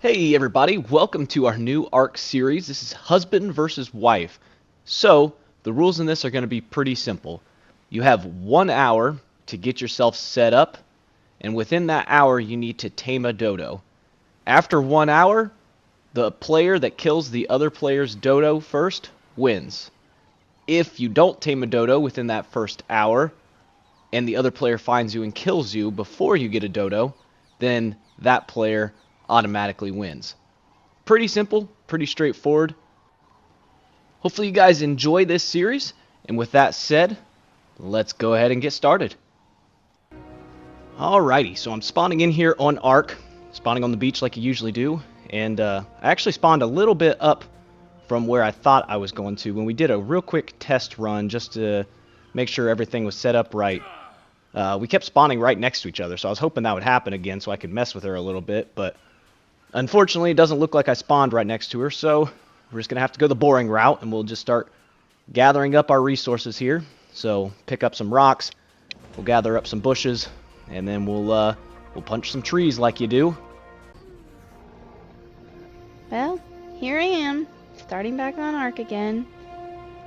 Hey everybody, welcome to our new Ark series. This is husband versus wife. So, the rules in this are going to be pretty simple. You have 1 hour to get yourself set up, and within that hour you need to tame a dodo. After 1 hour, the player that kills the other player's dodo first wins. If you don't tame a dodo within that first hour, and the other player finds you and kills you before you get a dodo, then that player automatically wins. Pretty simple, pretty straightforward. Hopefully you guys enjoy this series, and with that said, let's go ahead and get started. Alrighty, so I'm spawning in here on Ark, spawning on the beach like you usually do, and I actually spawned a little bit up from where I thought I was going to when we did a real quick test run just to make sure everything was set up right. We kept spawning right next to each other, so I was hoping that would happen again so I could mess with her a little bit, but unfortunately it doesn't look like I spawned right next to her, so we're just going to have to go the boring route, and we'll just start gathering up our resources here. So pick up some rocks, we'll gather up some bushes, and then we'll punch some trees like you do. Well, here I am, starting back on Ark again.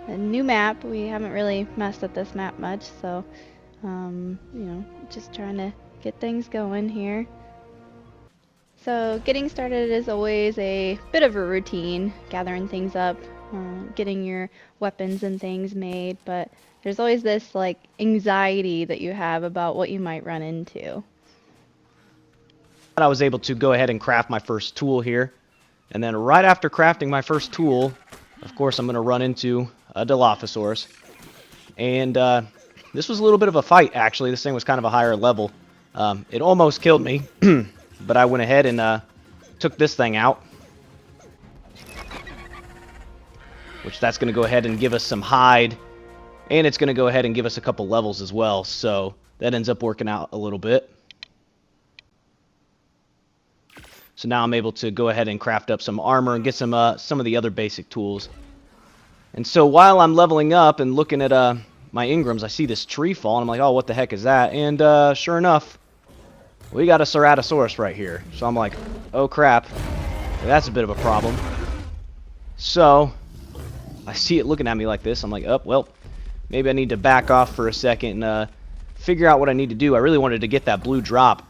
A new map. We haven't really messed with this map much, so, just trying to get things going here. So, getting started is always a bit of a routine, gathering things up, getting your weapons and things made, but there's always this, anxiety that you have about what you might run into. I was able to go ahead and craft my first tool here. And then right after crafting my first tool, of course I'm going to run into a Dilophosaurus. And this was a little bit of a fight, actually. This thing was kind of a higher level. It almost killed me, but I went ahead and took this thing out. Which that's going to go ahead and give us some hide. And it's going to go ahead and give us a couple levels as well. So that ends up working out a little bit. So now I'm able to go ahead and craft up some armor and get some of the other basic tools. And so while I'm leveling up and looking at my Ingrams, I see this tree fall, and I'm like, oh, what the heck is that? And sure enough, we got a Ceratosaurus right here. So I'm like, oh crap, that's a bit of a problem. So I see it looking at me like this. I'm like, oh, well, maybe I need to back off for a second and figure out what I need to do. I really wanted to get that blue drop.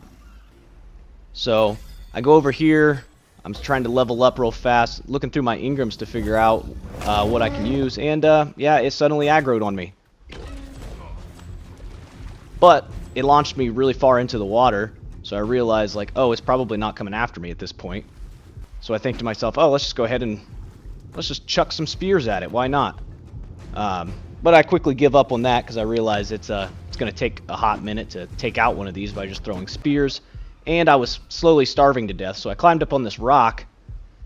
So I go over here, I'm trying to level up real fast, looking through my Ingrams to figure out what I can use, and yeah, it suddenly aggroed on me. But it launched me really far into the water, so I realized, like, oh, it's probably not coming after me at this point. So I think to myself, oh, let's just go ahead and let's just chuck some spears at it, why not? But I quickly give up on that because I realize it's going to take a hot minute to take out one of these by just throwing spears. And I was slowly starving to death, so I climbed up on this rock,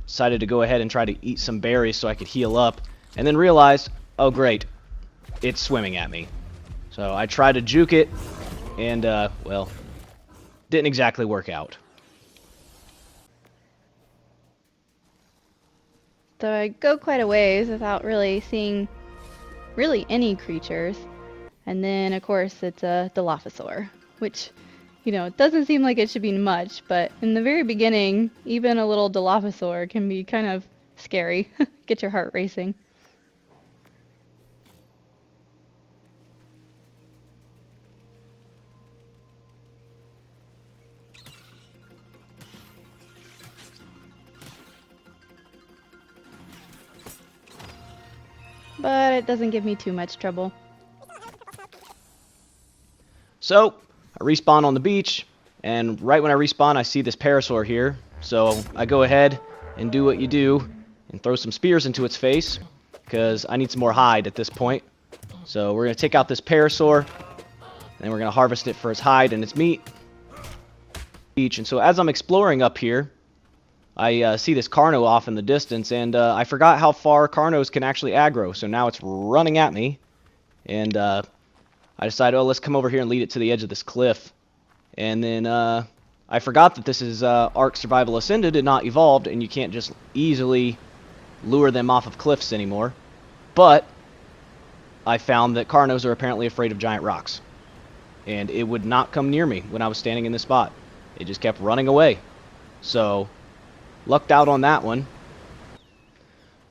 decided to go ahead and try to eat some berries so I could heal up, and then realized, oh great, it's swimming at me. So I tried to juke it, and, well, didn't exactly work out. So I go quite a ways without really seeing any creatures. And then, of course, it's a Dilophosaur, which, it doesn't seem like it should be much, but in the very beginning, even a little Dilophosaur can be kind of scary. Get your heart racing. But it doesn't give me too much trouble. So I respawn on the beach, and right when I respawn, I see this parasaur here. So I go ahead and do what you do and throw some spears into its face, because I need some more hide at this point. So we're going to take out this parasaur, and we're going to harvest it for its hide and its meat. And so as I'm exploring up here, I see this Carno off in the distance, and I forgot how far Carnos can actually aggro. So now it's running at me, and I decided, oh, let's come over here and lead it to the edge of this cliff. And then I forgot that this is Ark Survival Ascended and not Evolved, and you can't just easily lure them off of cliffs anymore. But I found that Carnos are apparently afraid of giant rocks. And it would not come near me when I was standing in this spot. It just kept running away. So lucked out on that one.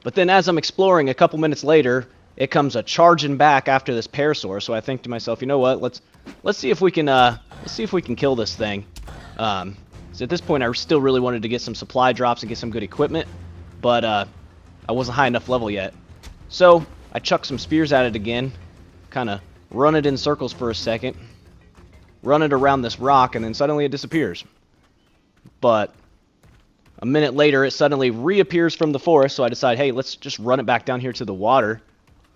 But then as I'm exploring, a couple minutes later, it comes a charging back after this parasaur. So I think to myself, you know what? Let's see if we can kill this thing. So at this point, I still really wanted to get some supply drops and get some good equipment, but I wasn't high enough level yet. So I chucked some spears at it again, kind of run it in circles for a second, run it around this rock, and then suddenly it disappears. But a minute later, it suddenly reappears from the forest, so I decide, hey, let's just run it back down here to the water,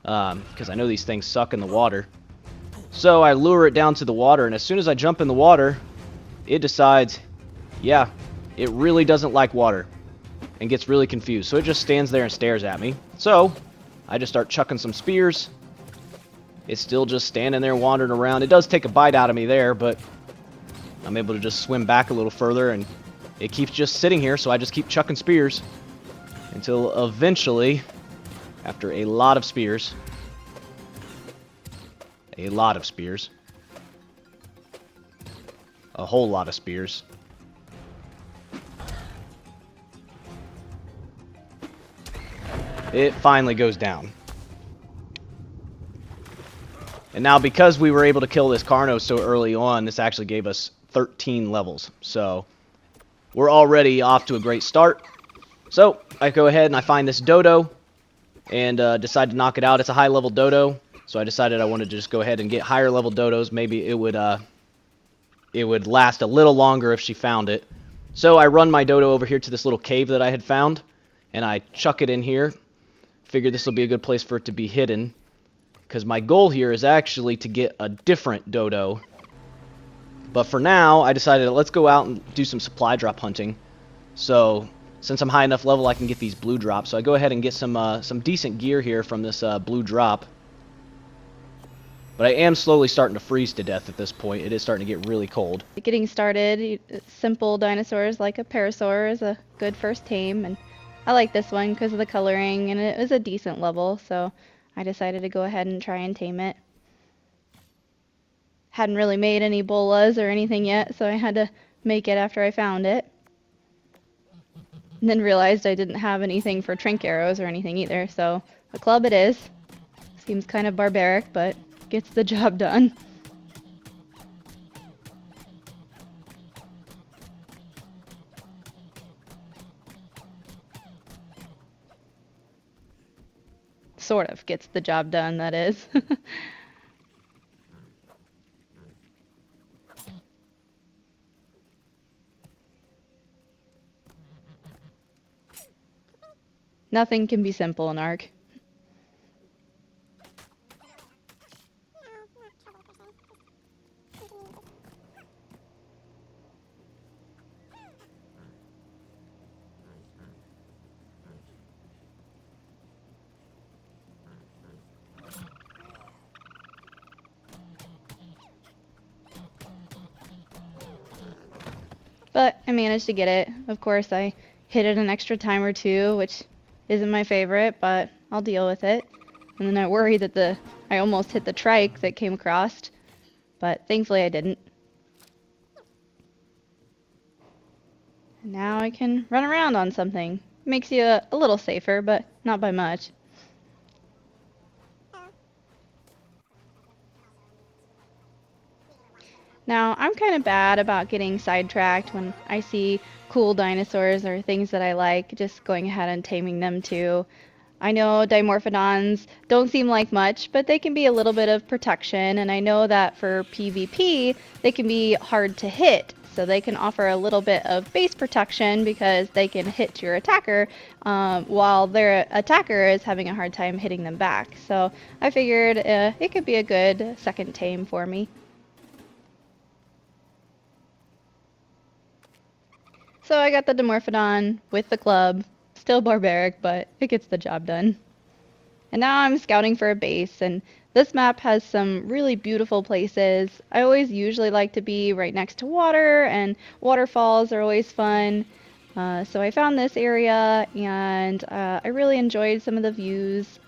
because I know these things suck in the water. So I lure it down to the water, and as soon as I jump in the water, it decides, yeah, it really doesn't like water, and gets really confused. So it just stands there and stares at me. So I just start chucking some spears. It's still just standing there wandering around. It does take a bite out of me there, but I'm able to just swim back a little further, and it keeps just sitting here, so I just keep chucking spears until eventually, after a lot of spears, a whole lot of spears, it finally goes down. And now, because we were able to kill this Carno so early on, this actually gave us 13 levels. So we're already off to a great start. So I go ahead and I find this dodo and decide to knock it out. It's a high level dodo, so I decided I wanted to just go ahead and get higher level dodos. Maybe it would last a little longer if she found it. So I run my dodo over here to this little cave that I had found, and I chuck it in here. Figured this will be a good place for it to be hidden, because my goal here is actually to get a different dodo. But for now, I decided let's go out and do some supply drop hunting. So since I'm high enough level, I can get these blue drops. So I go ahead and get some decent gear here from this blue drop. But I am slowly starting to freeze to death at this point. It is starting to get really cold. Getting started, simple dinosaurs like a parasaur is a good first tame, and I like this one because of the coloring, and it was a decent level, so I decided to go ahead and try and tame it. Hadn't really made any bolas or anything yet, so I had to make it after I found it. And then realized I didn't have anything for trank arrows or anything either, so a club it is. Seems kind of barbaric, but gets the job done. Sort of gets the job done, that is. Nothing can be simple in Ark. But I managed to get it. Of course, I hit it an extra time or two, which isn't my favorite, but I'll deal with it. And then I worried that I almost hit the trike that came across, but thankfully I didn't. And now I can run around on something. Makes you a little safer, but not by much. Now, I'm kind of bad about getting sidetracked when I see cool dinosaurs or things that I like, just going ahead and taming them too. I know Dimorphodons don't seem like much, but they can be a little bit of protection, and I know that for PvP, they can be hard to hit. So they can offer a little bit of base protection because they can hit your attacker while their attacker is having a hard time hitting them back. So I figured it could be a good second tame for me. So I got the Dimorphodon with the club. Still barbaric, but it gets the job done. And now I'm scouting for a base, and this map has some really beautiful places. I always usually like to be right next to water, and waterfalls are always fun. So I found this area, and I really enjoyed some of the views.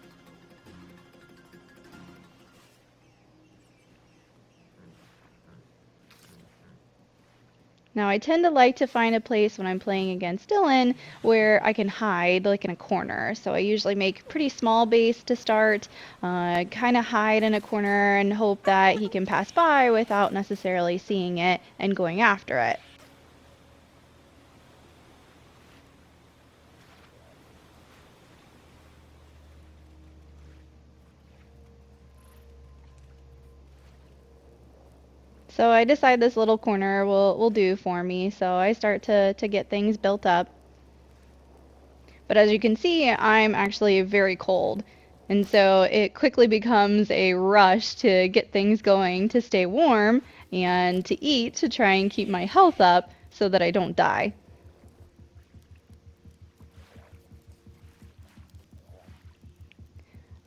Now, I tend to like to find a place when I'm playing against Dylan where I can hide, like in a corner. So I usually make a pretty small base to start, kind of hide in a corner and hope that he can pass by without necessarily seeing it and going after it. So I decide this little corner will do for me. So I start to get things built up. But as you can see, I'm actually very cold. And so it quickly becomes a rush to get things going to stay warm and to eat to try and keep my health up so that I don't die.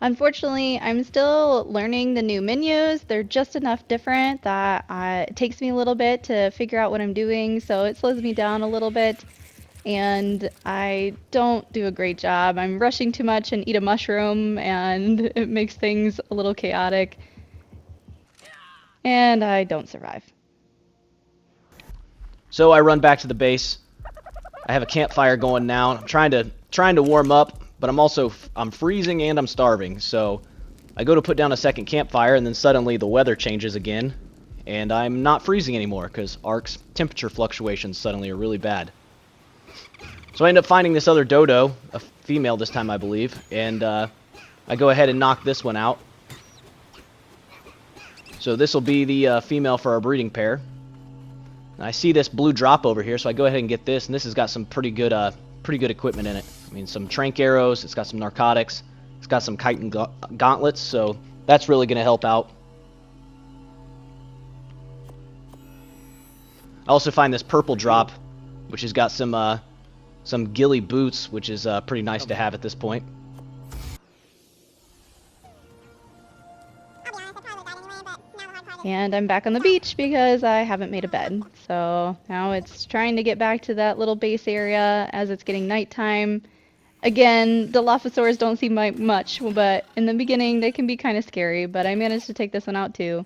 Unfortunately, I'm still learning the new menus. They're just enough different that it takes me a little bit to figure out what I'm doing, so it slows me down a little bit. And I don't do a great job. I'm rushing too much and eat a mushroom, and it makes things a little chaotic. And I don't survive. So I run back to the base. I have a campfire going now. I'm trying to warm up, but I'm freezing and I'm starving. So I go to put down a second campfire, and then suddenly the weather changes again, and I'm not freezing anymore because Ark's temperature fluctuations suddenly are really bad. So I end up finding this other dodo, a female this time I believe, and I go ahead and knock this one out. So this will be the female for our breeding pair. And I see this blue drop over here, so I go ahead and get this, and this has got some pretty good equipment in it. I mean, some trank arrows, it's got some narcotics, it's got some chitin gauntlets, so that's really going to help out. I also find this purple drop, which has got some ghillie boots, which is pretty nice to have at this point. And I'm back on the beach because I haven't made a bed. So now it's trying to get back to that little base area as it's getting nighttime. Again, the Dilophosaurs don't seem like much, but in the beginning they can be kind of scary, but I managed to take this one out too.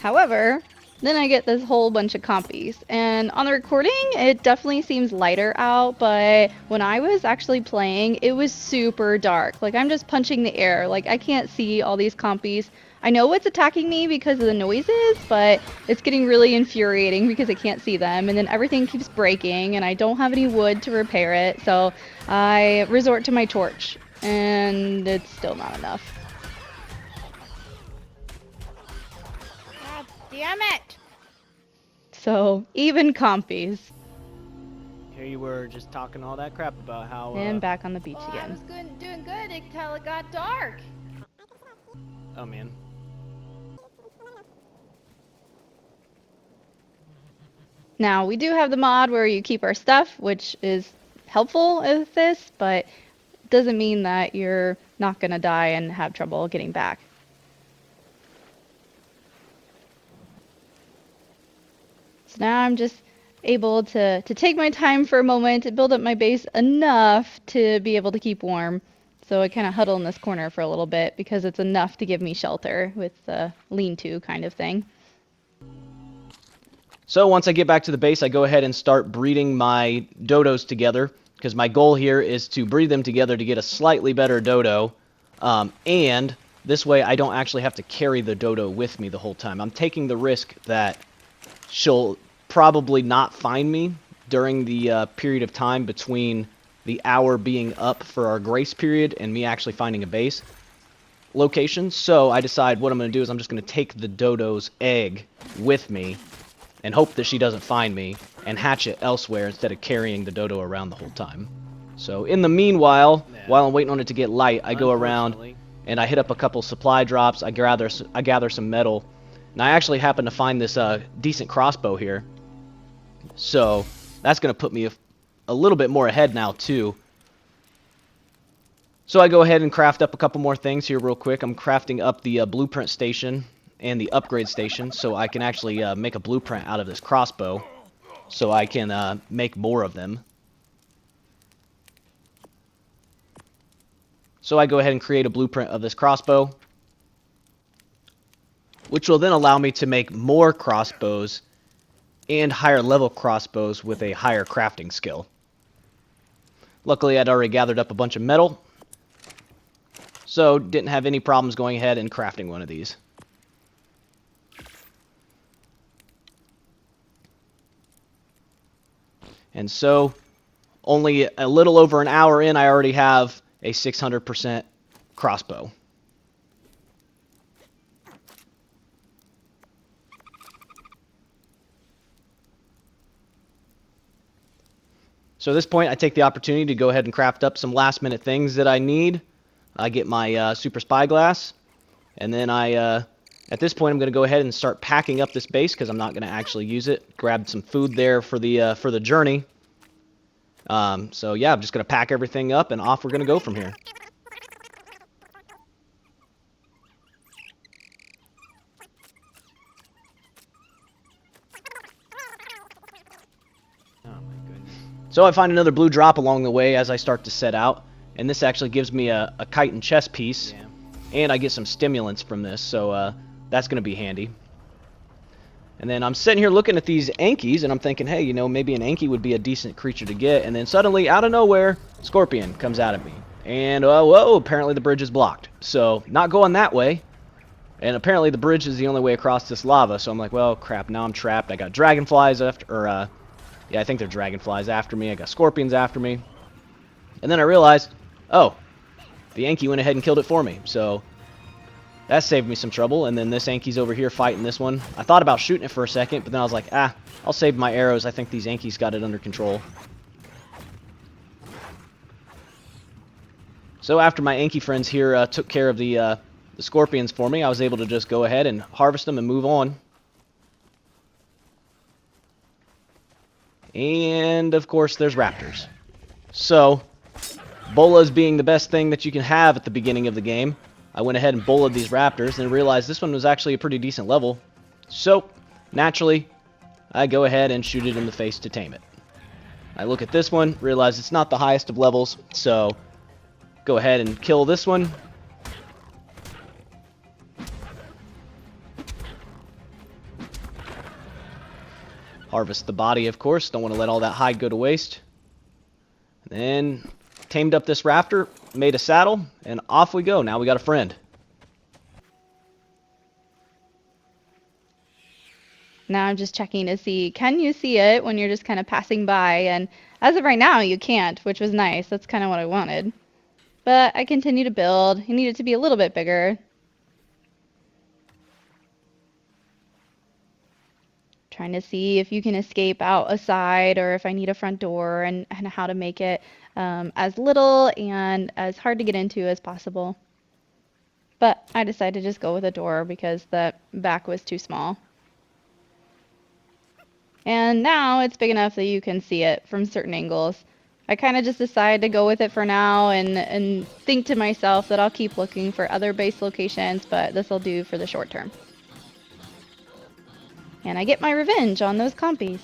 However, then I get this whole bunch of compies, and on the recording it definitely seems lighter out, but when I was actually playing it was super dark. Like, I'm just punching the air, like I can't see all these compies. I know it's attacking me because of the noises, but it's getting really infuriating because I can't see them, and then everything keeps breaking and I don't have any wood to repair it, so I resort to my torch, and it's still not enough. Damn it! So, even compies. Here you were just talking all that crap about how And back on the beach I again. was doing good until it got dark. oh man. Now, we do have the mod where you keep our stuff, which is helpful with this, but doesn't mean that you're not going to die and have trouble getting back. So now I'm just able to take my time for a moment to build up my base enough to be able to keep warm. So I kind of huddle in this corner for a little bit because it's enough to give me shelter with the lean-to kind of thing. So once I get back to the base, I go ahead and start breeding my dodos together, because my goal here is to breed them together to get a slightly better dodo, and this way I don't actually have to carry the dodo with me the whole time. I'm taking the risk that she'll probably not find me during the period of time between the hour being up for our grace period and me actually finding a base location. So I decide what I'm going to do is I'm just going to take the dodo's egg with me and hope that she doesn't find me and hatch it elsewhere instead of carrying the dodo around the whole time. So in the meanwhile, while I'm waiting on it to get light, I go around and I hit up a couple supply drops. I gather some metal, and I actually happen to find this decent crossbow here. So that's going to put me a little bit more ahead now too. So I go ahead and craft up a couple more things here real quick. I'm crafting up the blueprint station and the upgrade station so I can actually make a blueprint out of this crossbow so I can make more of them. So I go ahead and create a blueprint of this crossbow, which will then allow me to make more crossbows and higher level crossbows with a higher crafting skill. Luckily, I'd already gathered up a bunch of metal, so didn't have any problems going ahead and crafting one of these. And so, only a little over an hour in, I already have a 600% crossbow. So at this point, I take the opportunity to go ahead and craft up some last minute things that I need. I get my super spyglass, and then at this point, I'm going to go ahead and start packing up this base because I'm not going to actually use it. Grabbed some food there for the journey. So yeah, I'm just going to pack everything up, and off we're going to go from here. Oh my goodness. So I find another blue drop along the way as I start to set out, and this actually gives me a kite and chest piece, Yeah. and I get some stimulants from this, so that's going to be handy. And then I'm sitting here looking at these Ankies, and I'm thinking, hey, you know, maybe an Anki would be a decent creature to get, and then suddenly, out of nowhere, Scorpion comes out at me. And, whoa, apparently the bridge is blocked. So, not going that way. And apparently the bridge is the only way across this lava, so I'm like, well, crap, now I'm trapped. I got dragonflies after, yeah, I think they're dragonflies after me. I got scorpions after me. And then I realized, oh, the Anki went ahead and killed it for me. So that saved me some trouble. And then this Anki's over here fighting this one. I thought about shooting it for a second, but then I was like, I'll save my arrows. I think these Anki's got it under control. So after my Anki friends here took care of the scorpions for me, I was able to just go ahead and harvest them and move on. And, of course, there's raptors. So, bolas being the best thing that you can have at the beginning of the game, I went ahead and bolaed these raptors and realized this one was actually a pretty decent level. So, naturally, I go ahead and shoot it in the face to tame it. I look at this one, realize it's not the highest of levels, so go ahead and kill this one. Harvest the body, of course. Don't want to let all that hide go to waste. Then tamed up this raptor, made a saddle, and off we go. Now we got a friend. Now I'm just checking to see, can you see it when you're just kind of passing by? And as of right now, you can't, which was nice. That's kind of what I wanted. But I continue to build. You need it to be a little bit bigger. Trying to see if you can escape out a side or if I need a front door and how to make it as little and as hard to get into as possible. But I decided to just go with a door because the back was too small. And now it's big enough that you can see it from certain angles. I kind of just decided to go with it for now and think to myself that I'll keep looking for other base locations, but this will do for the short term. And I get my revenge on those compies.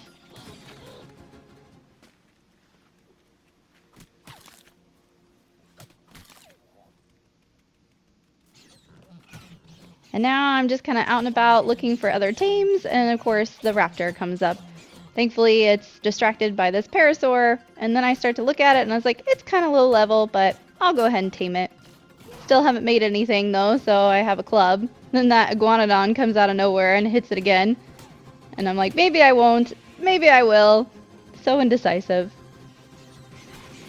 And now I'm just kind of out and about looking for other tames, and of course the raptor comes up. Thankfully it's distracted by this parasaur, and then I start to look at it and I was like, it's kind of low level, but I'll go ahead and tame it. Still haven't made anything though, so I have a club. Then that iguanodon comes out of nowhere and hits it again. And I'm like, maybe I won't, maybe I will. So indecisive.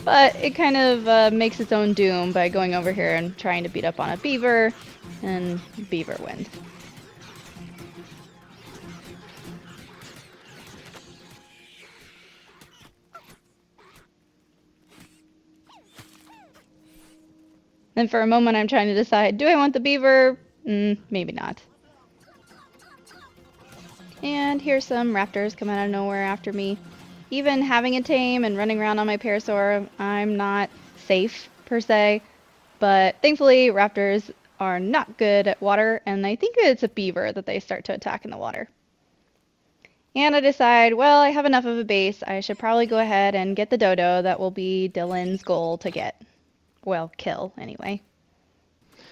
But it kind of makes its own doom by going over here and trying to beat up on a beaver, and beaver wins. Then for a moment I'm trying to decide, do I want the beaver? Maybe not. And here's some raptors coming out of nowhere after me. Even having a tame and running around on my parasaur, I'm not safe per se. But thankfully raptors are not good at water, and I think it's a beaver that they start to attack in the water. And I decide, well, I have enough of a base. I should probably go ahead and get the dodo. That will be Dylan's goal to get. well, kill anyway.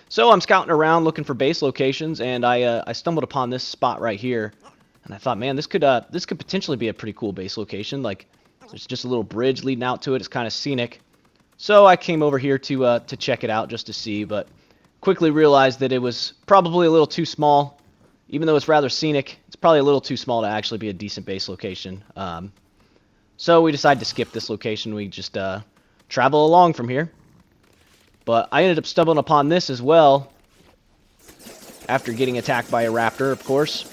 So I'm scouting around looking for base locations, and I stumbled upon this spot right here, and I thought, man, this could potentially be a pretty cool base location. Like, there's just a little bridge leading out to it. It's kind of scenic. So I came over here to check it out just to see, but quickly realized that it was probably a little too small. Even though it's rather scenic, it's probably a little too small to actually be a decent base location. So we decided to skip this location. We just travel along from here. But I ended up stumbling upon this as well, after getting attacked by a raptor, of course.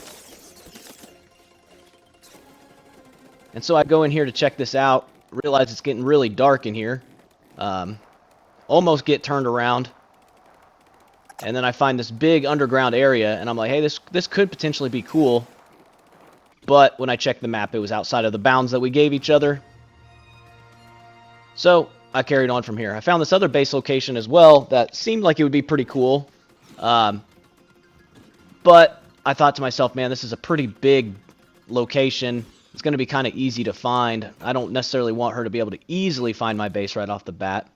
And so I go in here to check this out, realize it's getting really dark in here. Almost get turned around. And then I find this big underground area, and I'm like, hey, this could potentially be cool. But when I checked the map, it was outside of the bounds that we gave each other. So I carried on from here. I found this other base location as well that seemed like it would be pretty cool. But I thought to myself, man, this is a pretty big location. It's going to be kind of easy to find. I don't necessarily want her to be able to easily find my base right off the bat.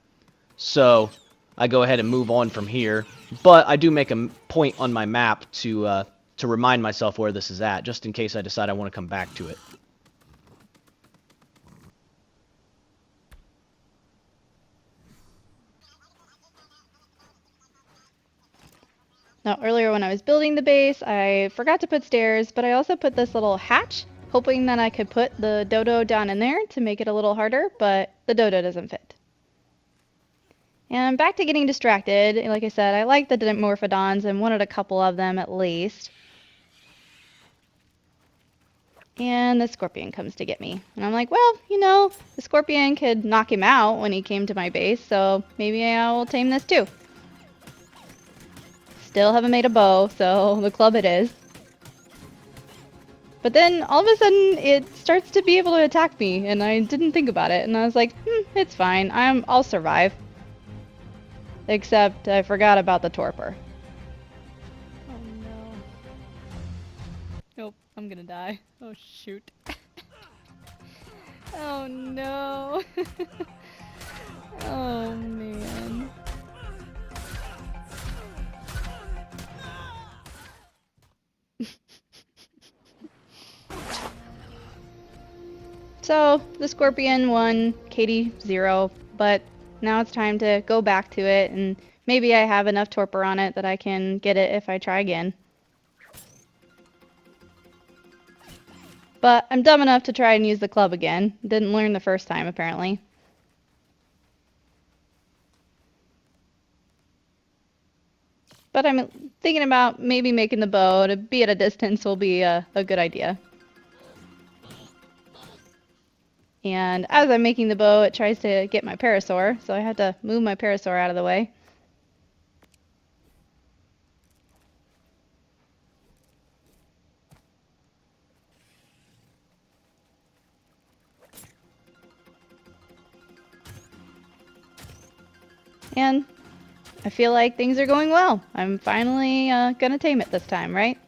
So I go ahead and move on from here. But I do make a point on my map to remind myself where this is at, just in case I decide I want to come back to it. Now, earlier when I was building the base, I forgot to put stairs, but I also put this little hatch, hoping that I could put the dodo down in there to make it a little harder, but the dodo doesn't fit. And back to getting distracted. Like I said, I like the Dimorphodons and wanted a couple of them at least. And the scorpion comes to get me. And I'm like, well, you know, the scorpion could knock him out when he came to my base, so maybe I will tame this too. Still haven't made a bow, so the club it is. But then all of a sudden it starts to be able to attack me, and I didn't think about it, and I was like, it's fine. I'll survive. Except I forgot about the torpor. Oh no. Nope, I'm gonna die. Oh shoot. Oh no. Oh man. So, the Scorpion won, Katie 0, but now it's time to go back to it, and maybe I have enough torpor on it that I can get it if I try again. But I'm dumb enough to try and use the club again. Didn't learn the first time, apparently. But I'm thinking about maybe making the bow to be at a distance will be a good idea. And as I'm making the bow, it tries to get my parasaur, so I had to move my parasaur out of the way. And I feel like things are going well. I'm finally gonna tame it this time, right?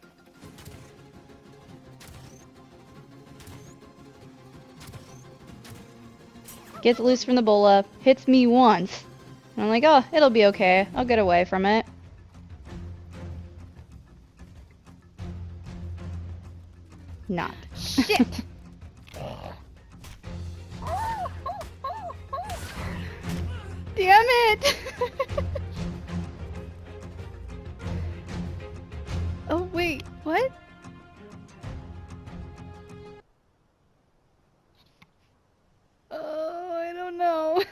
Gets loose from the bola, hits me once. And I'm like, oh, it'll be okay. I'll get away from it. Not. Shit! Damn it! Oh, wait, what? Oh, I don't know.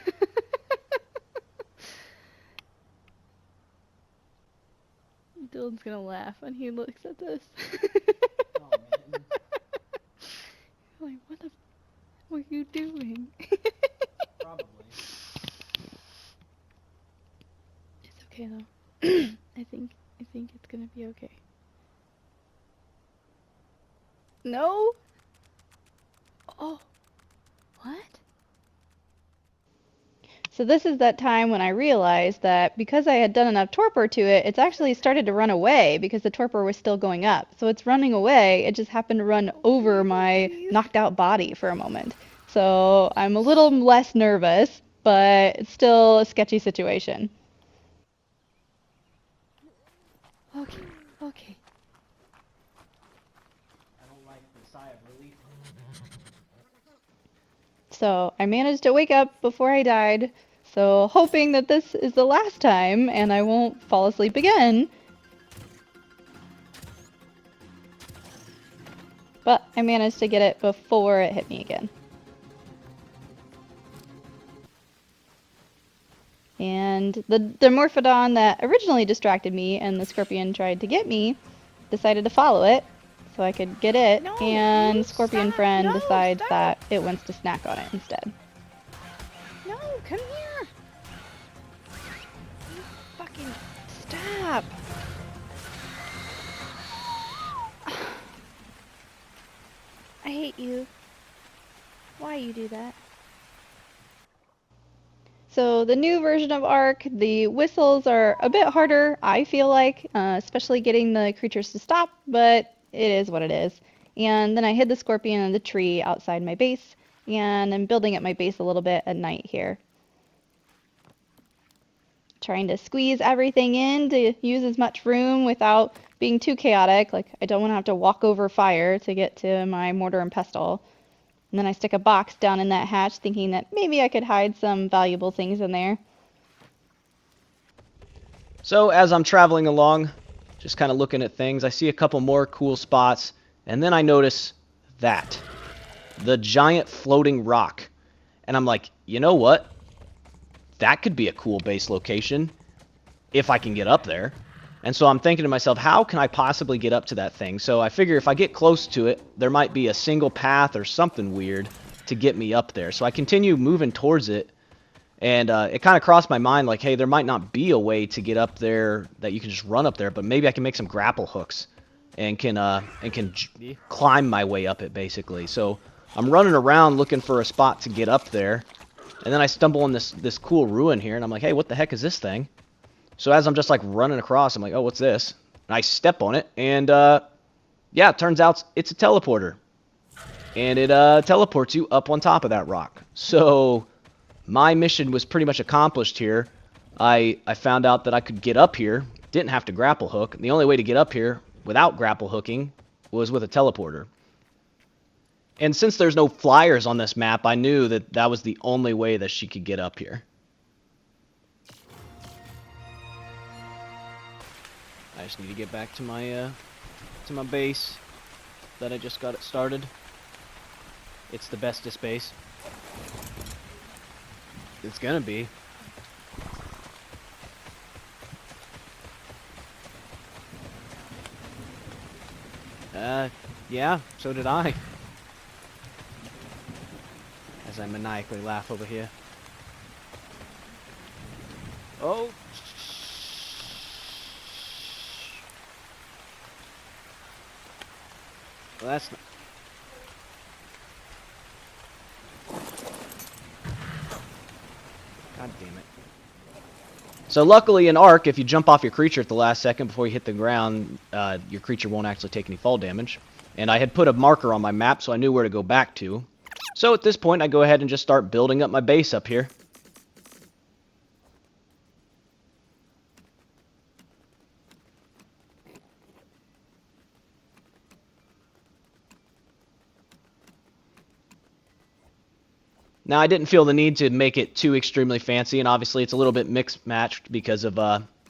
Dylan's gonna laugh when he looks at this. Oh, man. Like, what the were you doing? Probably. It's okay though. I think it's gonna be okay. No? Oh. What? So this is that time when I realized that because I had done enough torpor to it, it's actually started to run away because the torpor was still going up. So it's running away. It just happened to run over my knocked out body for a moment. So I'm a little less nervous, but it's still a sketchy situation. Okay, okay. I don't like the sigh of relief. So I managed to wake up before I died, so hoping that this is the last time and I won't fall asleep again. But I managed to get it before it hit me again. And the Morphodon that originally distracted me and the Scorpion tried to get me decided to follow it so I could get it, No, and Scorpion stop, Friend no, decides stop. that it wants to snack on it instead. No, come here. You fucking stop. I hate you. Why you do that? So the new version of Ark, the whistles are a bit harder, I feel like, especially getting the creatures to stop, but it is what it is. And then I hid the Scorpion in the tree outside my base, and I'm building up my base a little bit at night here. Trying to squeeze everything in to use as much room without being too chaotic. Like, I don't want to have to walk over fire to get to my mortar and pestle. And then I stick a box down in that hatch thinking that maybe I could hide some valuable things in there. So as I'm traveling along, just kind of looking at things, I see a couple more cool spots, and then I notice that. The giant floating rock. And I'm like, you know what? That could be a cool base location if I can get up there. And so I'm thinking to myself, how can I possibly get up to that thing? So I figure if I get close to it, there might be a single path or something weird to get me up there. So I continue moving towards it, and it kind of crossed my mind like, hey, there might not be a way to get up there that you can just run up there, but maybe I can make some grapple hooks and can climb my way up it, basically. So I'm running around looking for a spot to get up there, and then I stumble on this cool ruin here, and I'm like, hey, what the heck is this thing? So as I'm just like running across, I'm like, oh, what's this? And I step on it, and yeah, it turns out it's a teleporter. And it teleports you up on top of that rock. So my mission was pretty much accomplished here. I found out that I could get up here, didn't have to grapple hook. And the only way to get up here without grapple hooking was with a teleporter. And since there's no flyers on this map, I knew that that was the only way that she could get up here. I just need to get back to my base that I just got it started. It's the bestest base. It's gonna be. Yeah, so did I. As I maniacally laugh over here. Oh! Well, that's not... God damn it. So luckily in Ark, if you jump off your creature at the last second before you hit the ground, your creature won't actually take any fall damage. And I had put a marker on my map, so I knew where to go back to. So at this point, I go ahead and just start building up my base up here. Now, I didn't feel the need to make it too extremely fancy, and obviously it's a little bit mixed-matched because of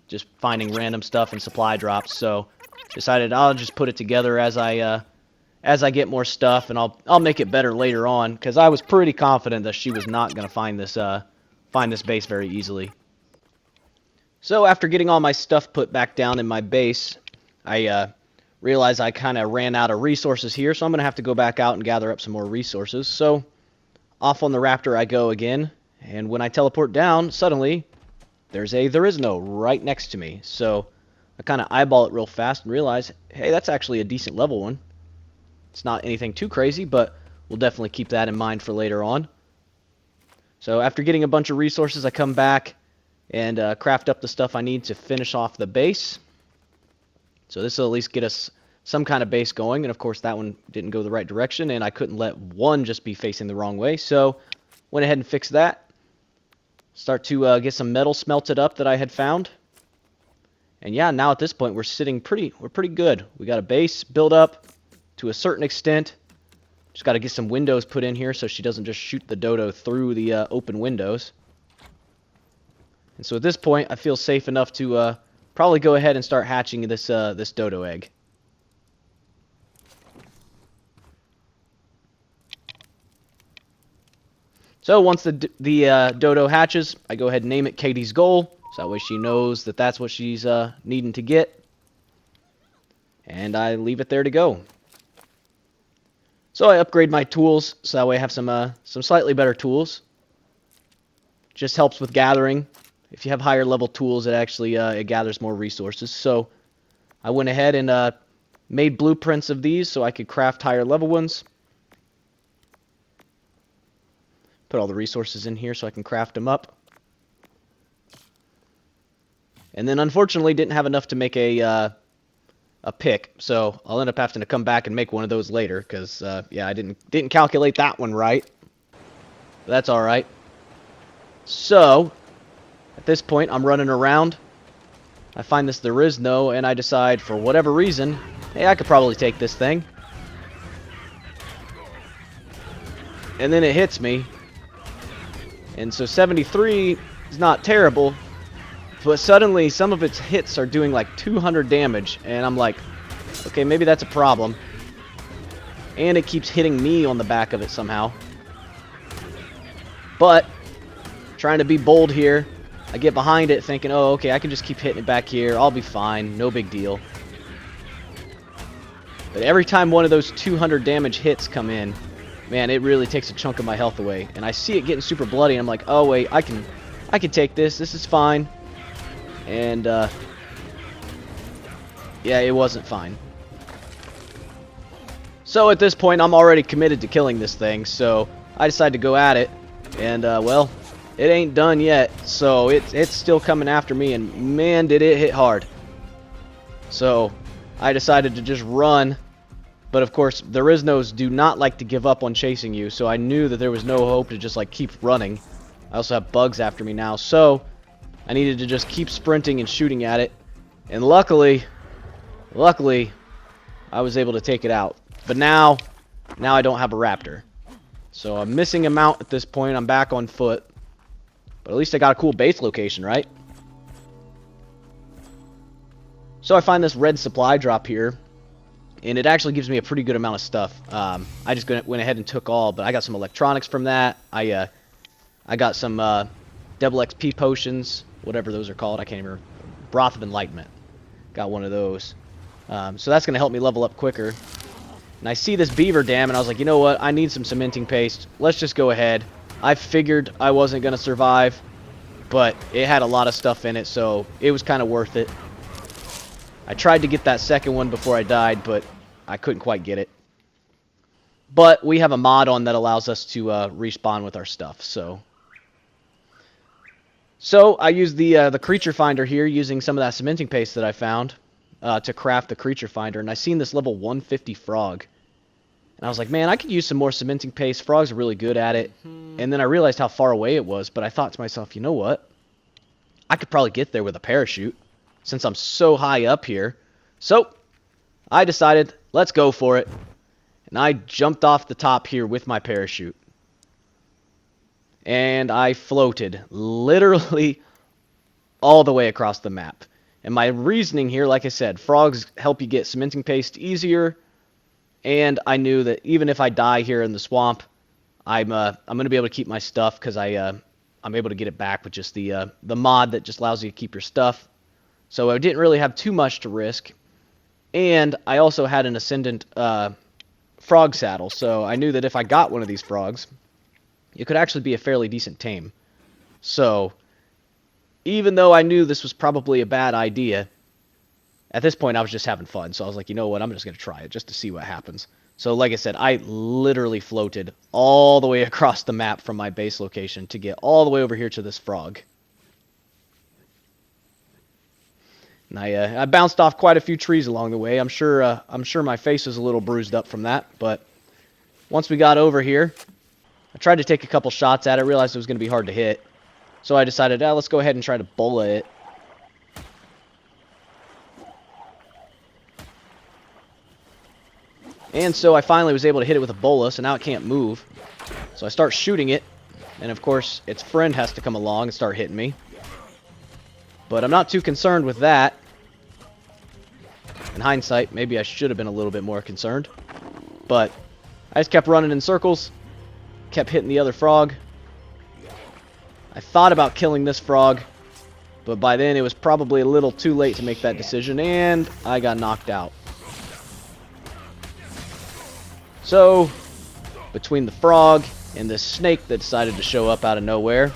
just finding random stuff and supply drops. So, decided I'll just put it together as I get more stuff, and I'll make it better later on. Because I was pretty confident that she was not gonna find this base very easily. So after getting all my stuff put back down in my base, I realized I kind of ran out of resources here, so I'm gonna have to go back out and gather up some more resources. So. Off on the Raptor I go again, and when I teleport down, suddenly, there is no right next to me. So, I kind of eyeball it real fast and realize, hey, that's actually a decent level one. It's not anything too crazy, but we'll definitely keep that in mind for later on. So, after getting a bunch of resources, I come back and craft up the stuff I need to finish off the base. So, this will at least get us some kind of base going, and of course that one didn't go the right direction, and I couldn't let one just be facing the wrong way, so went ahead and fixed that. Start to get some metal smelted up that I had found. And yeah, now at this point we're pretty good. We got a base built up to a certain extent. Just got to get some windows put in here so she doesn't just shoot the dodo through the open windows. And so at this point, I feel safe enough to probably go ahead and start hatching this this dodo egg. So once the dodo hatches, I go ahead and name it Katie's Goal. So that way she knows that that's what she's needing to get. And I leave it there to go. So I upgrade my tools so that way I have some slightly better tools. Just helps with gathering. If you have higher level tools, it actually it gathers more resources. So I went ahead and made blueprints of these so I could craft higher level ones. Put all the resources in here so I can craft them up. And then unfortunately didn't have enough to make a pick, so I'll end up having to come back and make one of those later, because yeah, I didn't calculate that one right. But that's all right. So at this point, I'm running around. I find this there is no, and I decide for whatever reason, hey, I could probably take this thing. And then it hits me. And so 73 is not terrible, but suddenly some of its hits are doing like 200 damage, and I'm like, okay, maybe that's a problem. And it keeps hitting me on the back of it somehow. But trying to be bold here, I get behind it thinking, oh, okay, I can just keep hitting it back here. I'll be fine. No big deal. But every time one of those 200 damage hits come in, man, it really takes a chunk of my health away. And I see it getting super bloody, and I'm like, oh, wait, I can take this. This is fine. And, yeah, it wasn't fine. So at this point, I'm already committed to killing this thing, so I decided to go at it. And, well, it ain't done yet, so it's still coming after me, and man, did it hit hard. So I decided to just run, but of course, the Riznos do not like to give up on chasing you, so I knew that there was no hope to just like keep running. I also have bugs after me now, so I needed to just keep sprinting and shooting at it, and luckily, I was able to take it out. But now I don't have a raptor. So I'm missing a mount at this point. I'm back on foot. But at least I got a cool base location, right? So I find this red supply drop here. And it actually gives me a pretty good amount of stuff. I just went ahead and took all. But I got some electronics from that. I got some double XP potions. Whatever those are called. I can't even remember. Broth of Enlightenment. Got one of those. So that's going to help me level up quicker. And I see this beaver dam, and I was like, you know what? I need some cementing paste. Let's just go ahead. I figured I wasn't going to survive, but it had a lot of stuff in it, so it was kind of worth it. I tried to get that second one before I died, but I couldn't quite get it. But we have a mod on that allows us to respawn with our stuff, so... So I used the creature finder here, using some of that cementing paste that I found. To craft the creature finder, and I seen this level 150 frog, and I was like, man, I could use some more cementing paste. Frogs are really good at it. And then I realized how far away it was, but I thought to myself, you know what, I could probably get there with a parachute since I'm so high up here. So I decided, let's go for it, and I jumped off the top here with my parachute, and I floated literally all the way across the map. And my reasoning here, like I said, frogs help you get cementing paste easier, and I knew that even if I die here in the swamp, I'm going to be able to keep my stuff because I'm able to get it back with just the mod that just allows you to keep your stuff. So I didn't really have too much to risk, and I also had an Ascendant frog saddle, so I knew that if I got one of these frogs, it could actually be a fairly decent tame. So even though I knew this was probably a bad idea, at this point I was just having fun. So I was like, you know what, I'm just going to try it just to see what happens. So like I said, I literally floated all the way across the map from my base location to get all the way over here to this frog. And I bounced off quite a few trees along the way. I'm sure my face is a little bruised up from that. But once we got over here, I tried to take a couple shots at it. Realized it was going to be hard to hit. So I decided, let's go ahead and try to bola it. And so I finally was able to hit it with a bola, so now it can't move. So I start shooting it, and of course its friend has to come along and start hitting me. But I'm not too concerned with that. In hindsight, maybe I should have been a little bit more concerned. But I just kept running in circles, kept hitting the other frog. I thought about killing this frog, but by then it was probably a little too late to make that decision, and I got knocked out. So, between the frog and this snake that decided to show up out of nowhere,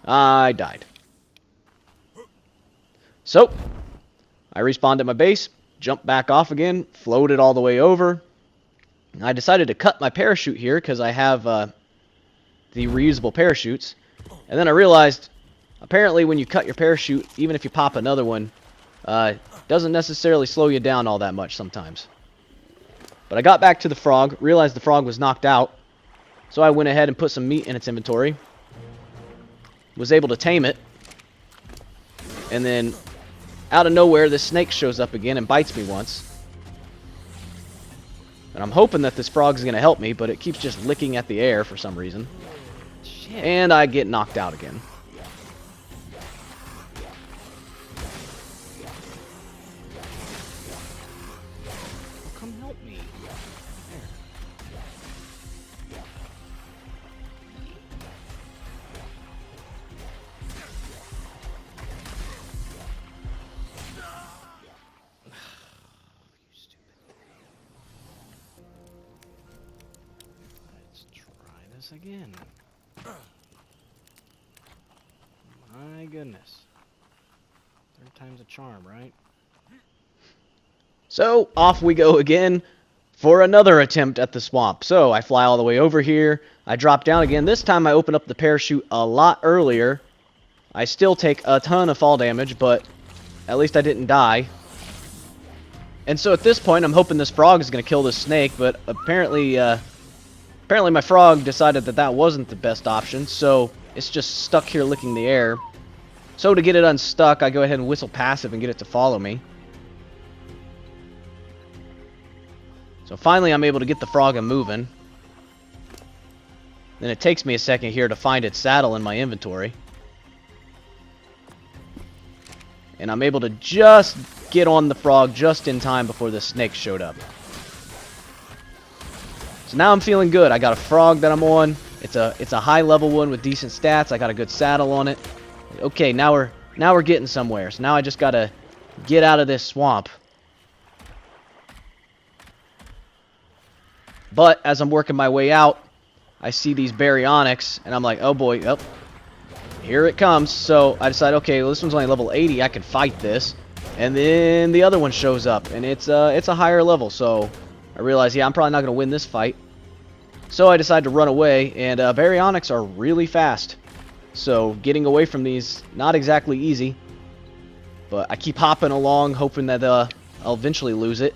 I died. So, I respawned at my base, jumped back off again, floated all the way over. I decided to cut my parachute here because I have the reusable parachutes. And then I realized, apparently when you cut your parachute, even if you pop another one, doesn't necessarily slow you down all that much sometimes. But I got back to the frog, realized the frog was knocked out, so I went ahead and put some meat in its inventory. Was able to tame it. And then, out of nowhere, this snake shows up again and bites me once. And I'm hoping that this frog's going to help me, but it keeps just licking at the air for some reason. Shit. And I get knocked out again. Come help me. There. You stupid thing. Let's try this again. My goodness. Third time's a charm, right? So, off we go again for another attempt at the swamp. So, I fly all the way over here. I drop down again. This time I open up the parachute a lot earlier. I still take a ton of fall damage, but at least I didn't die. And so at this point, I'm hoping this frog is going to kill this snake, but apparently my frog decided that that wasn't the best option, so it's just stuck here licking the air. So to get it unstuck, I go ahead and whistle passive and get it to follow me. So finally I'm able to get the frog moving. Then it takes me a second here to find its saddle in my inventory. And I'm able to just get on the frog just in time before the snake showed up. So now I'm feeling good. I got a frog that I'm on. It's a high level one with decent stats. I got a good saddle on it. Okay, now we're getting somewhere. So now I just gotta get out of this swamp. But as I'm working my way out, I see these baryonyx, and I'm like, oh boy, oh, here it comes. So I decide, okay, well, this one's only level 80. I can fight this. And then the other one shows up, and it's a higher level. So I realize, yeah, I'm probably not gonna win this fight. So I decide to run away, and baryonyx are really fast. So getting away from these, not exactly easy. But I keep hopping along, hoping that I'll eventually lose it.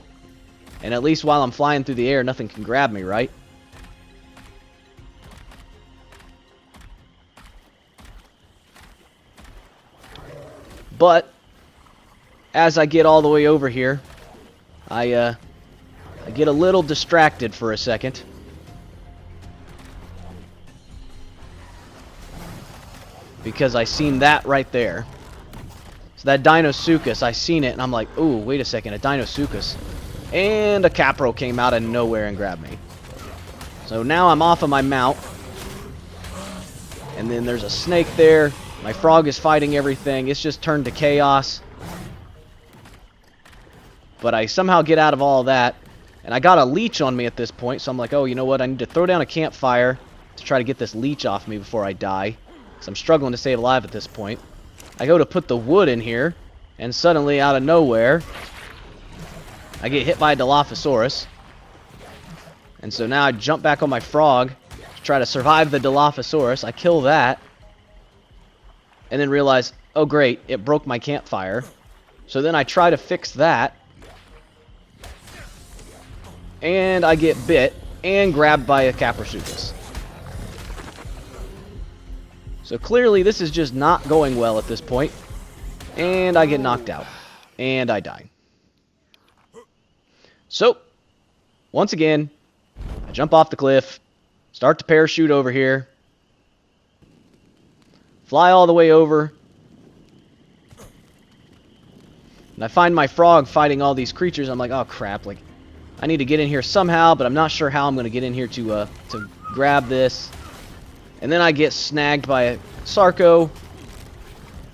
And at least while I'm flying through the air, nothing can grab me, right? But as I get all the way over here, I get a little distracted for a second. Because I seen that right there. So that Deinosuchus, I seen it, and I'm like, ooh, wait a second, a Deinosuchus. And a Capro came out of nowhere and grabbed me. So now I'm off of my mount. And then there's a snake there. My frog is fighting everything. It's just turned to chaos. But I somehow get out of all that. And I got a leech on me at this point, so I'm like, oh, you know what? I need to throw down a campfire to try to get this leech off me before I die. So I'm struggling to stay alive at this point. I go to put the wood in here, and suddenly, out of nowhere, I get hit by a Dilophosaurus. And so now I jump back on my frog to try to survive the Dilophosaurus. I kill that. And then realize, oh great, it broke my campfire. So then I try to fix that. And I get bit and grabbed by a Caprosuchus. So clearly this is just not going well at this point. And I get knocked out. And I die. So, once again, I jump off the cliff, start to parachute over here, fly all the way over, and I find my frog fighting all these creatures. I'm like, oh crap, like, I need to get in here somehow, but I'm not sure how I'm going to get in here to grab this. And then I get snagged by a Sarco.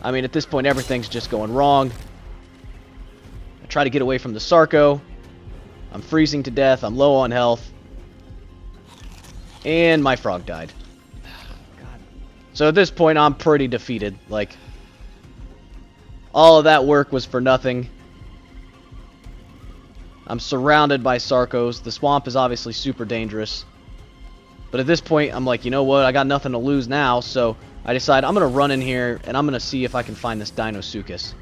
I mean, at this point, everything's just going wrong. I try to get away from the Sarco. I'm freezing to death. I'm low on health. And my frog died. God. So at this point, I'm pretty defeated. Like, all of that work was for nothing. I'm surrounded by Sarcos. The swamp is obviously super dangerous. But at this point, I'm like, you know what? I got nothing to lose now, so I decide I'm going to run in here, and I'm going to see if I can find this Deinosuchus.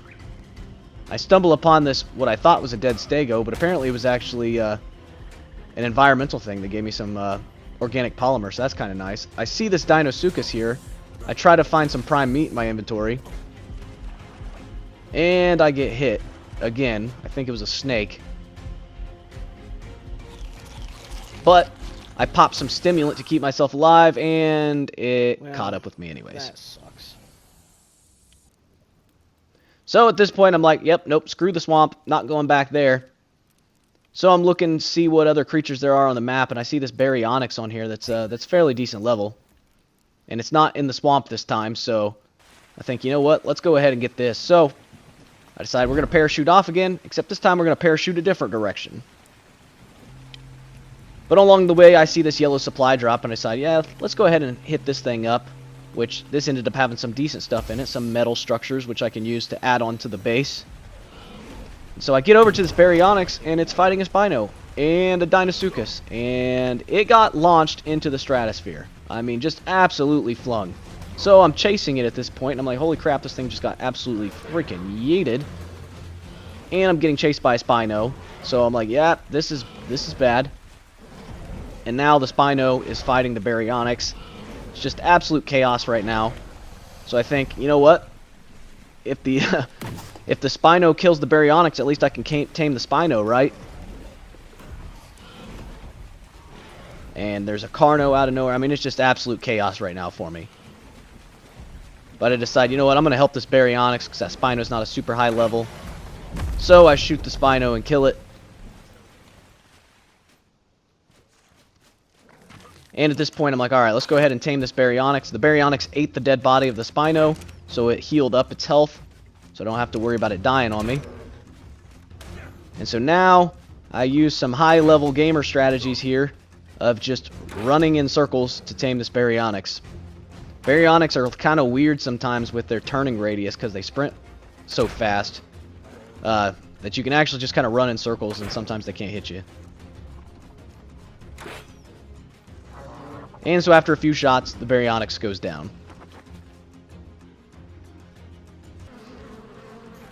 I stumble upon this, what I thought was a dead stego, but apparently it was actually an environmental thing that gave me some organic polymer, so that's kind of nice. I see this Deinosuchus here. I try to find some prime meat in my inventory. And I get hit. Again, I think it was a snake. But I popped some stimulant to keep myself alive, and it caught up with me anyways. That sucks. So at this point, I'm like, yep, nope, screw the swamp, not going back there. So I'm looking to see what other creatures there are on the map, and I see this baryonyx on here that's fairly decent level. And it's not in the swamp this time, so I think, you know what, let's go ahead and get this. So I decide we're going to parachute off again, except this time we're going to parachute a different direction. But along the way, I see this yellow supply drop, and I decide, yeah, let's go ahead and hit this thing up. Which, this ended up having some decent stuff in it. Some metal structures, which I can use to add on to the base. So I get over to this baryonyx, and it's fighting a Spino. And a Deinosuchus. And it got launched into the stratosphere. I mean, just absolutely flung. So I'm chasing it at this point, and I'm like, holy crap, this thing just got absolutely freaking yeeted. And I'm getting chased by a Spino. So I'm like, yeah, this is bad. And now the Spino is fighting the baryonyx. It's just absolute chaos right now. So I think, you know what? If the if the Spino kills the baryonyx, at least I can tame the Spino, right? And there's a Carno out of nowhere. I mean, it's just absolute chaos right now for me. But I decide, you know what? I'm going to help this baryonyx because that Spino's not a super high level. So I shoot the Spino and kill it. And at this point, I'm like, alright, let's go ahead and tame this baryonyx. The baryonyx ate the dead body of the Spino, so it healed up its health, so I don't have to worry about it dying on me. And so now, I use some high-level gamer strategies here of just running in circles to tame this baryonyx. Baryonyx are kind of weird sometimes with their turning radius, because they sprint so fast that you can actually just kind of run in circles, and sometimes they can't hit you. And so after a few shots, the baryonyx goes down.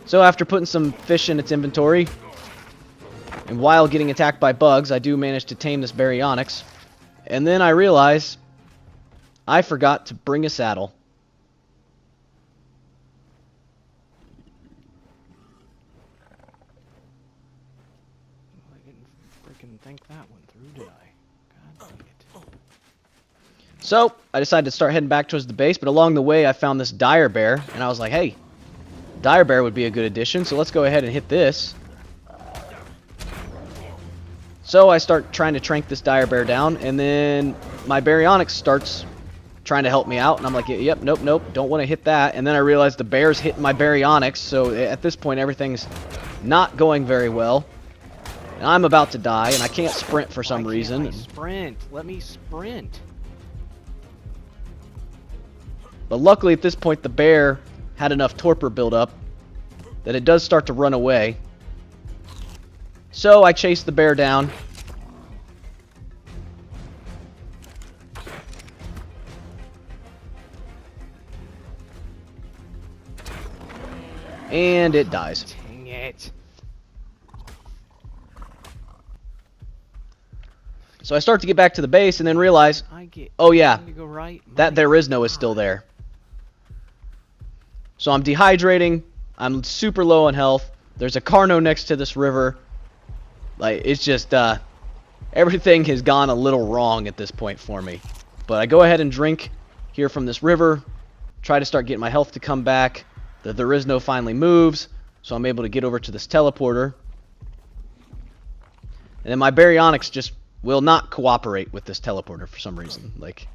So after putting some fish in its inventory, and while getting attacked by bugs, I do manage to tame this baryonyx. And then I realize I forgot to bring a saddle. I didn't freaking think that one through, did I? God dang it. So, I decided to start heading back towards the base, but along the way I found this dire bear, and I was like, hey, dire bear would be a good addition, so let's go ahead and hit this. So I start trying to trank this dire bear down, and then my baryonyx starts trying to help me out, and I'm like, yep, nope, don't want to hit that. And then I realized the bear's hitting my baryonyx, so at this point everything's not going very well. And I'm about to die, and I can't sprint for some reason. Let me sprint. Let me sprint. But luckily at this point the bear had enough torpor build up that it does start to run away. So I chase the bear down. And it dies. Dang it. So I start to get back to the base and then realize, I get oh yeah, to go right. that there is no is still there. So I'm dehydrating. I'm super low on health. There's a Carno next to this river. Like, it's just, everything has gone a little wrong at this point for me. But I go ahead and drink here from this river. Try to start getting my health to come back. There is no finally moves. So I'm able to get over to this teleporter. And then my baryonyx just will not cooperate with this teleporter for some reason. Like,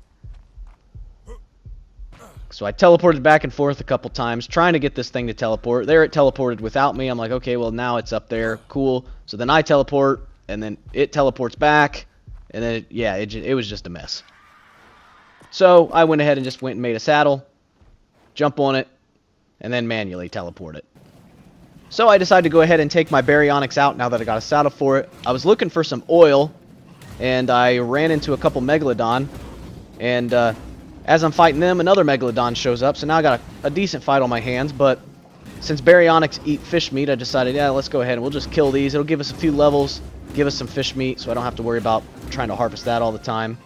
so I teleported back and forth a couple times, trying to get this thing to teleport. There it teleported without me. I'm like, okay, well now it's up there. Cool. So then I teleport, and then it teleports back. And then, it was just a mess. So I went ahead and just went and made a saddle, jump on it, and then manually teleport it. So I decided to go ahead and take my baryonyx out now that I got a saddle for it. I was looking for some oil, and I ran into a couple megalodon. And as I'm fighting them, another megalodon shows up. So now I got a decent fight on my hands. But since baryonyx eat fish meat, I decided, yeah, let's go ahead and we'll just kill these. It'll give us a few levels, give us some fish meat, so I don't have to worry about trying to harvest that all the time.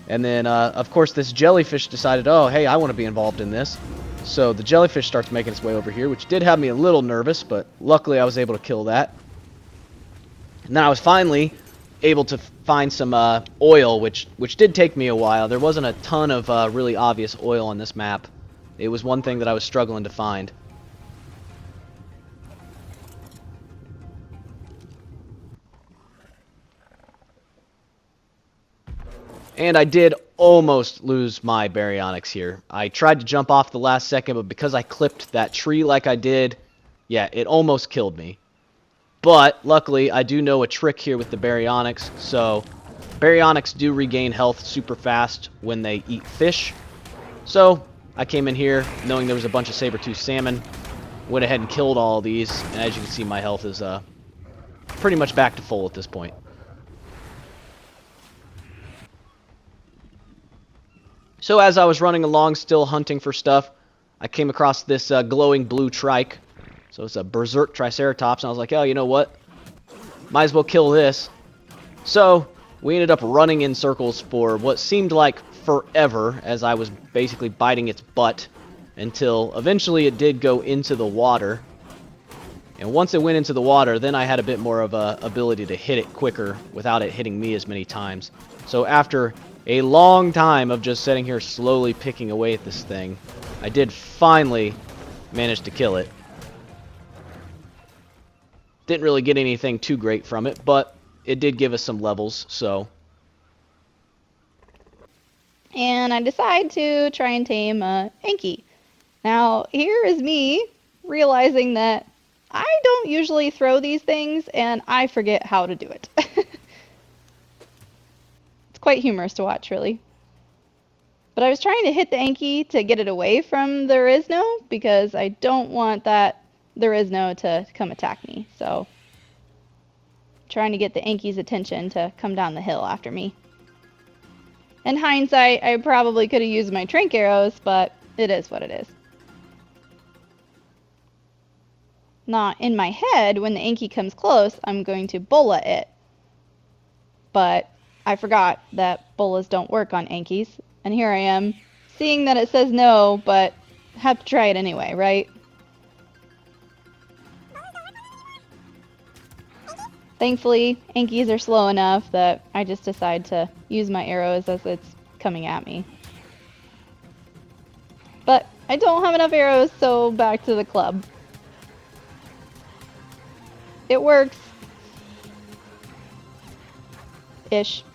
And then, of course, this jellyfish decided, oh, hey, I want to be involved in this. So the jellyfish starts making its way over here, which did have me a little nervous, but luckily I was able to kill that. And then I was finally able to find some oil, which did take me a while. There wasn't a ton of really obvious oil on this map. It was one thing that I was struggling to find. And I did almost lose my baryonyx here. I tried to jump off the last second, but because I clipped that tree like I did, yeah, it almost killed me. But luckily, I do know a trick here with the baryonyx. So baryonyx do regain health super fast when they eat fish. So I came in here knowing there was a bunch of saber-tooth salmon. Went ahead and killed all of these. And as you can see, my health is pretty much back to full at this point. So as I was running along, still hunting for stuff, I came across this glowing blue trike. So it's a berserk triceratops, and I was like, oh, you know what? Might as well kill this. So we ended up running in circles for what seemed like forever, as I was basically biting its butt, until eventually it did go into the water. And once it went into the water, then I had a bit more of a ability to hit it quicker without it hitting me as many times. So after a long time of just sitting here slowly picking away at this thing, I did finally manage to kill it. Didn't really get anything too great from it, but it did give us some levels, so. And I decide to try and tame Anki. Now, here is me realizing that I don't usually throw these things, and I forget how to do it. Quite humorous to watch, really. But I was trying to hit the Anki to get it away from the Rizno, because I don't want the Rizno to come attack me. So, trying to get the Anki's attention to come down the hill after me. In hindsight, I probably could have used my trank arrows, but it is what it is. Now, in my head, when the Anki comes close, I'm going to bola it. But I forgot that bolas don't work on Ankis, and here I am, seeing that it says no, but have to try it anyway, right? Thankfully, Ankis are slow enough that I just decide to use my arrows as it's coming at me. But I don't have enough arrows, so back to the club. It works. Ish.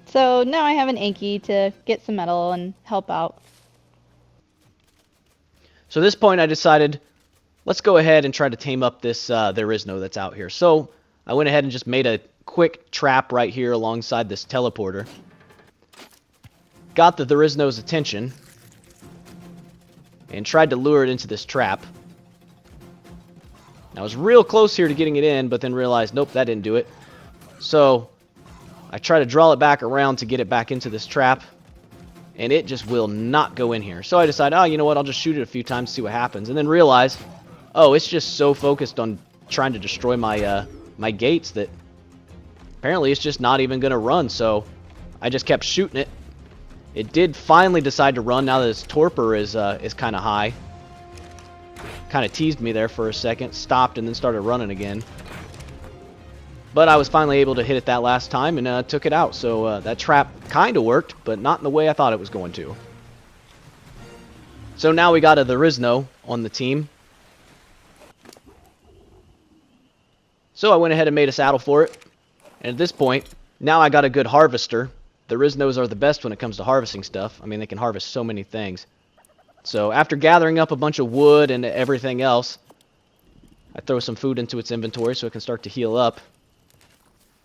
So now I have an Anki to get some metal and help out. So at this point I decided, let's go ahead and try to tame up this there is no that's out here. So I went ahead and just made a quick trap right here alongside this teleporter. Got the there is no's attention and tried to lure it into this trap. I was real close here to getting it in, but then realized, nope, that didn't do it. So I try to draw it back around to get it back into this trap. and it just will not go in here. So I decided, oh, you know what, I'll just shoot it a few times, see what happens, and then realize, oh, it's just so focused on trying to destroy my my gates that apparently it's just not even gonna run. So I just kept shooting it. It did finally decide to run now that its torpor is kind of high. Kind of teased me there for a second, stopped, and then started running again. But I was finally able to hit it that last time and took it out. So that trap kind of worked, but not in the way I thought it was going to. So now we got the Rizno on the team. So I went ahead and made a saddle for it. And at this point, now I got a good harvester. The Riznos are the best when it comes to harvesting stuff. I mean, they can harvest so many things. So after gathering up a bunch of wood and everything else, I throw some food into its inventory so it can start to heal up.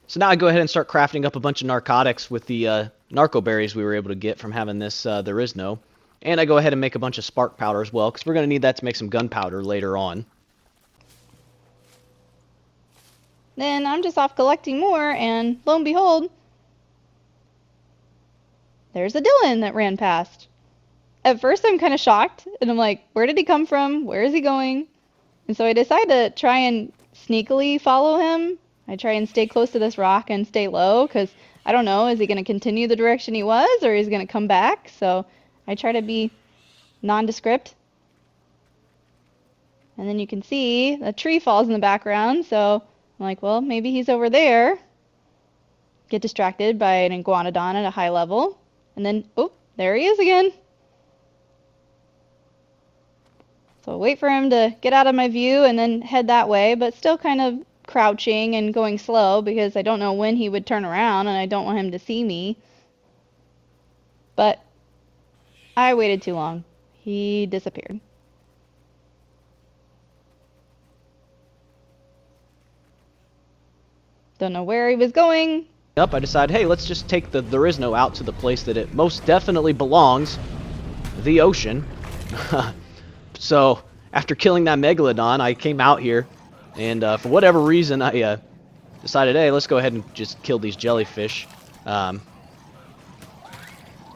So now I go ahead and start crafting up a bunch of narcotics with the narco berries we were able to get from having this the Rizno. And I go ahead and make a bunch of spark powder as well, because we're going to need that to make some gunpowder later on. Then I'm just off collecting more, and lo and behold, there's a Dylan that ran past. At first I'm kind of shocked, and I'm like, where did he come from? Where is he going? And so I decide to try and sneakily follow him. I try and stay close to this rock and stay low, because I don't know, is he going to continue the direction he was, or is he going to come back? So I try to be nondescript. And then you can see a tree falls in the background, so I'm like, well, maybe he's over there. Get distracted by an iguanodon at a high level. And then, oh, there he is again. So wait for him to get out of my view and then head that way, but still kind of crouching and going slow because I don't know when he would turn around and I don't want him to see me. But I waited too long. He disappeared. Don't know where he was going. Up, I decided, hey, let's just take the Rizno out to the place that it most definitely belongs, the ocean. So after killing that megalodon, I came out here, and for whatever reason, I decided, hey, let's go ahead and just kill these jellyfish. Now,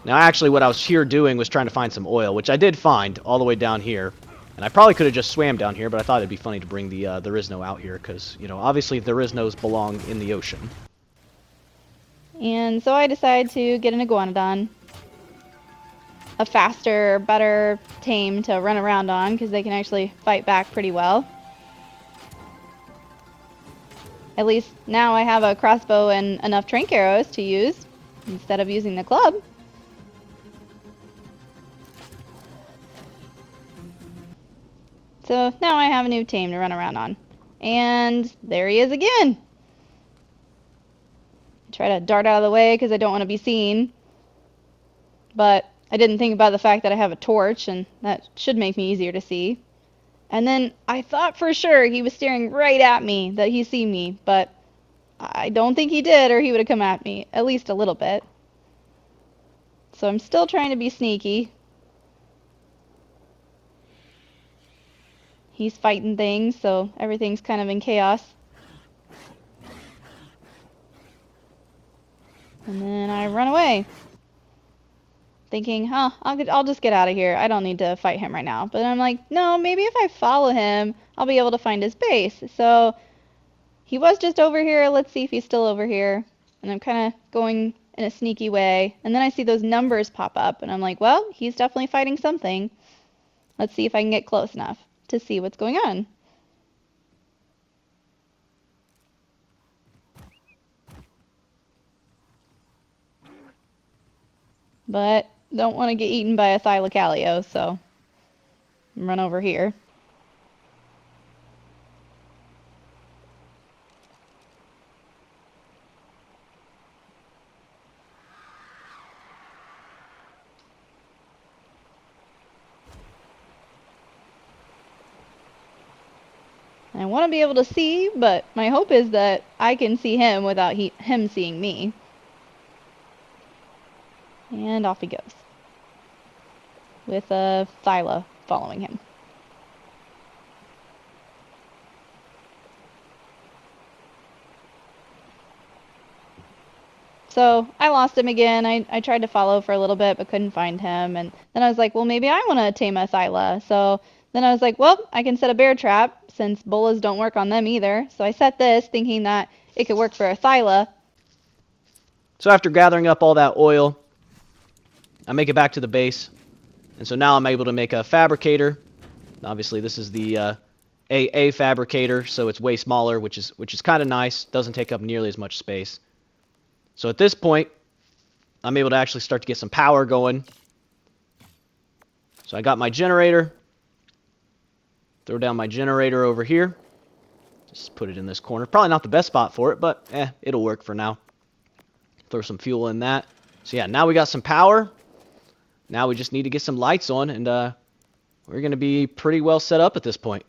actually, what I was here doing was trying to find some oil, which I did find all the way down here. And I probably could have just swam down here, but I thought it'd be funny to bring the Rizno out here, because, you know, obviously the Riznos belong in the ocean. And so I decided to get an iguanodon. A faster, better tame to run around on because they can actually fight back pretty well. At least now I have a crossbow and enough trank arrows to use instead of using the club. So now I have a new tame to run around on. And there he is again. I try to dart out of the way because I don't want to be seen. But I didn't think about the fact that I have a torch, and that should make me easier to see. And then I thought for sure he was staring right at me, that he see me, but I don't think he did, or he would have come at me, at least a little bit. So I'm still trying to be sneaky. He's fighting things, so everything's kind of in chaos. And then I run away, thinking, huh, I'll just get out of here. I don't need to fight him right now. But I'm like, no, maybe if I follow him, I'll be able to find his base. So he was just over here. Let's see if he's still over here. And I'm kind of going in a sneaky way. And then I see those numbers pop up. And I'm like, well, he's definitely fighting something. Let's see if I can get close enough to see what's going on. But don't want to get eaten by a thylacalio, so run over here. I want to be able to see, but my hope is that I can see him without him seeing me. And off he goes, with a Thyla following him. So I lost him again. I tried to follow for a little bit, but couldn't find him. And then I was like, well, maybe I want to tame a Thyla. So then I was like, well, I can set a bear trap since bolas don't work on them either. So I set this thinking that it could work for a Thyla. So after gathering up all that oil, I make it back to the base. And so now I'm able to make a fabricator. Obviously, this is the AA fabricator, so it's way smaller, which is kind of nice. Doesn't take up nearly as much space. So at this point, I'm able to actually start to get some power going. So I got my generator. Throw down my generator over here. Just put it in this corner. Probably not the best spot for it, but it'll work for now. Throw some fuel in that. So yeah, now we got some power. Now we just need to get some lights on, and we're going to be pretty well set up at this point.